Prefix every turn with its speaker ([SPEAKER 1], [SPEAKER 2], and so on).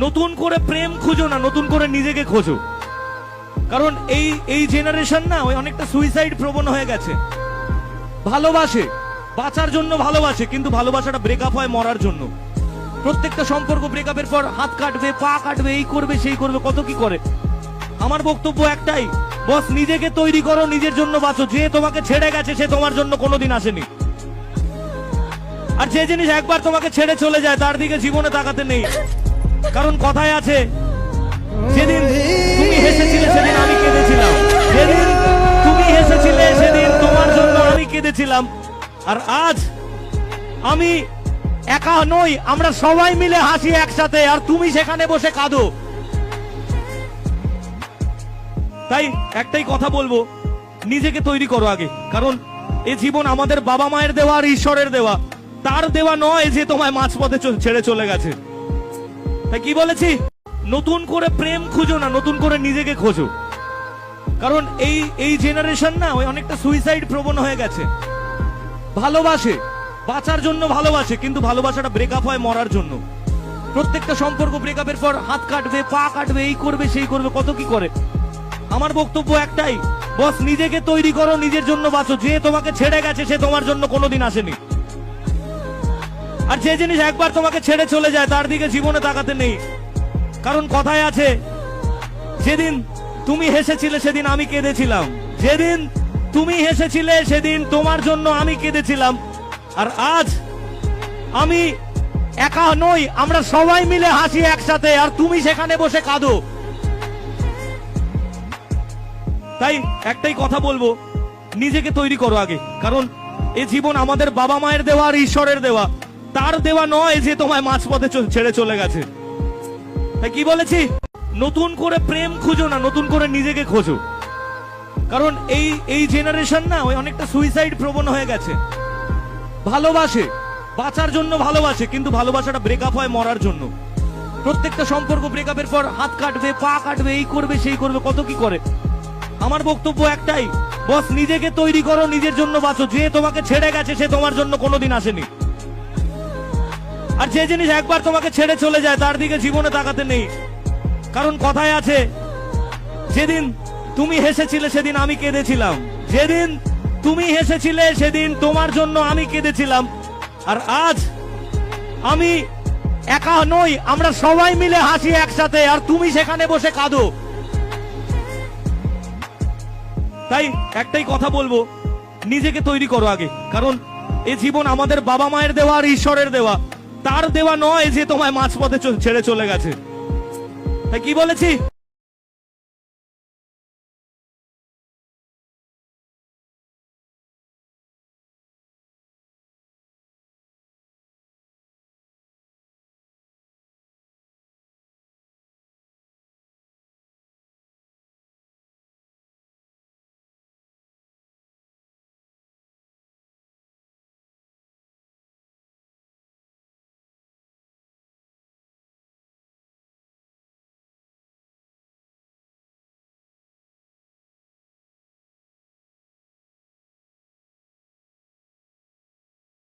[SPEAKER 1] নতুন করে প্রেম খুঁজো না, নতুন করে নিজেকে খোঁজো। কারণ এই জেনারেশন না ওই অনেকটা সুইসাইড প্রবণ হয়ে গেছে। ভালোবাসে, বাঁচার জন্য ভালোবাসে, কিন্তু ভালোবাসাটা ব্রেকআপ হয় মরার জন্য। প্রত্যেকটা সম্পর্ক ব্রেকআপের পর হাত কাটবে, পা কাটবে, এই করবে সেই করবে, কত কি করে। আমার বক্তব্য একটাই, বস নিজেকে তৈরি করো, নিজের জন্য বাঁচো। যে তোমাকে ছেড়ে গেছে সে তোমার জন্য কোনোদিন আসেনি। আর যে জিনিস একবার তোমাকে ছেড়ে চলে যায় তার দিকে জীবনে তাকাতে নেই। কারণ কথায় আছে, যেদিন তুমি হেসেছিলে সেদিন আমি কেঁদেছিলাম, যেদিন তুমি হেসেছিলে সেদিন তোমার জন্য আমি কেঁদেছিলাম। আর আজ আমি একা নই, আমরা সবাই মিলে হাসি একসাথে, আর তুমি সেখানে বসে কাঁদো। তাই একটাই কথা বলবো, নিজেকে তৈরি করো আগে। কারণ এই জীবন আমাদের বাবা মায়ের দেওয়া আর ঈশ্বরের দেওয়া, তার দেওয়া নয় যে তোমায় মাঝপথে ছেড়ে চলে গেছে। তাই কি বলেছি, নতুন করে প্রেম খুঁজো না, নতুন করে নিজেকে খোঁজো। কারণ এই জেনারেশন না ওই অনেকটা সুইসাইড প্রবণ হয়ে গেছে। ভালোবাসে, বাঁচার জন্য ভালোবাসে, কিন্তু ভালোবাসাটা ব্রেকআপ হয় মরার জন্য। প্রত্যেকটা সম্পর্ক ব্রেকআপের পর হাত কাটবে, পা কাটবে, এই করবে সেই করবে, কত কি করে। আমার বক্তব্য একটাই, বস নিজেকে তৈরি করো, নিজের জন্য বাঁচো। যে তোমাকে ছেড়ে গেছে সে তোমার জন্য কোনোদিন আসেনি। আর যে জিনিস একবার তোমাকে ছেড়ে চলে যায় তার দিকে জীবনে তাকাতে নেই। কারণ কথায় আছে, যেদিন তুমি হেসেছিলে সেদিন আমি কেঁদেছিলাম, যেদিন তুমি হেসেছিলে সেদিন তোমার জন্য আমি কেঁদেছিলাম। আর আজ আমি একা নই, আমরা সবাই মিলে হাসি একসাথে, আর তুমি সেখানে বসে কাঁদো। তাই একটাই কথা বলবো, নিজেকে তৈরি করো আগে। কারণ এই জীবন আমাদের বাবা মায়ের দেওয়া আর ঈশ্বরের দেওয়া, তার দেওয়া নয় যে তোমায় মাঝপথে ছেড়ে চলে গেছে। তাই কি বলেছি, নতুন করে প্রেম খুঁজো না, নতুন করে নিজেকে খোঁজো। কারণ এই জেনারেশন না ওই অনেকটা সুইসাইড প্রবণ হয়ে গেছে। ভালোবাসে, বাঁচার জন্য ভালোবাসে, কিন্তু ভালোবাসাটা ব্রেকআপ হয় মরার জন্য। প্রত্যেকটা সম্পর্ক ব্রেকআপের পর হাত কাটবে, পা কাটবে, এই করবে সেই করবে, কত কি করে। আমার বক্তব্য একটাই, বস নিজেকে তৈরি করো, নিজের জন্য বাঁচো। যে তোমাকে ছেড়ে গেছে সে তোমার জন্য কোনোদিন আসেনি। আর যে জিনিস একবার তোমাকে ছেড়ে চলে যায় তার দিকে জীবনে তাকাতে নেই। কারণ কথায় আছে, যেদিন তুমি হেসেছিলে সেদিন আমি কেঁদেছিলাম, যেদিন তুমি হেসেছিলে সেদিন তোমার জন্য আমি কেঁদেছিলাম। আর আজ আমি একা নই, আমরা সবাই মিলে হাসি একসাথে, আর তুমি সেখানে বসে কাঁদো। তাই একটাই কথা বলবো, নিজেকে তৈরি করো আগে। কারণ এই জীবন আমাদের বাবা মায়ের দেওয়া আর ঈশ্বরের দেওয়া, তার দেওয়া নয় যে তোমায় মাঝপথে ছেড়ে চলে গেছে। তাই কি বলেছি।